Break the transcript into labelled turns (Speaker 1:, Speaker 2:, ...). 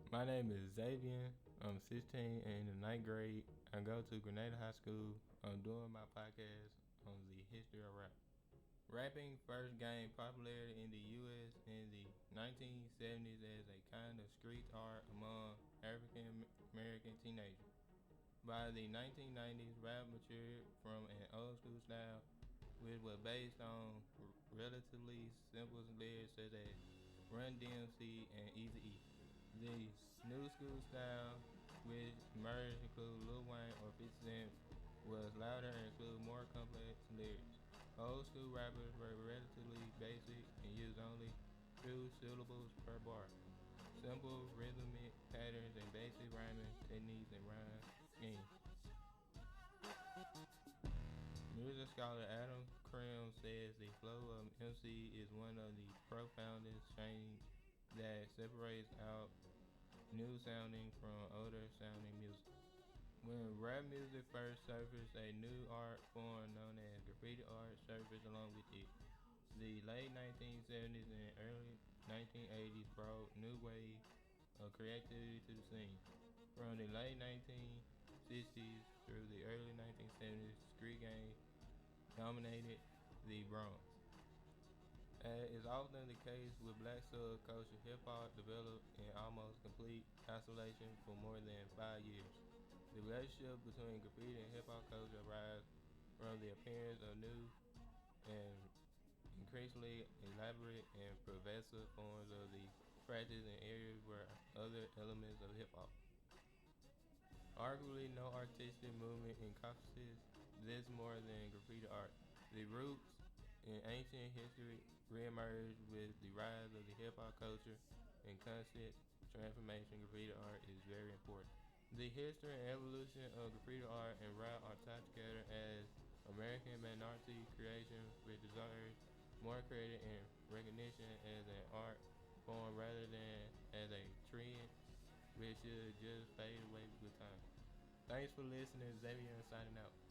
Speaker 1: My name is Xavier. I'm 16 and in the ninth grade. I go to Grenada High School. I'm doing my podcast on the history of rap. Rapping first gained popularity in the U.S. in the 1970s as a kind of street art among African American teenagers. By the 1990s, rap matured from an old school style, which was based on relatively simple lyrics such as Run DMC and Eazy-E. The new school style, which emerged include Lil Wayne or 50 Cent, was louder and included more complex lyrics. Old school rappers were relatively basic and used only few syllables per bar. Simple rhythmic patterns and basic rhyming techniques and rhyme schemes. Music scholar Adam Krim says the flow of MC is one of the profoundest changes that separates out new sounding from older sounding music. When rap music first surfaced, a new art form known as graffiti art surfaced along with it. The late 1970s and early 1980s brought new wave of creativity to the scene. From the late 1960s through the early 1970s, street gang dominated the Bronx. As is often the case with black subculture, hip hop developed in almost complete isolation for more than 5 years. The relationship between graffiti and hip hop culture arises from the appearance of new and increasingly elaborate and pervasive forms of the practice in areas where other elements of hip hop. Arguably, no artistic movement encompasses this more than graffiti art. The roots in ancient history reemerge with the rise of the hip hop culture and constant transformation. Graffiti art is very important. The history and evolution of graffiti art and rap are tied together as American minority creation with desires more credit and recognition as an art form rather than as a trend which should just fade away with time. Thanks for listening. Xavier signing out.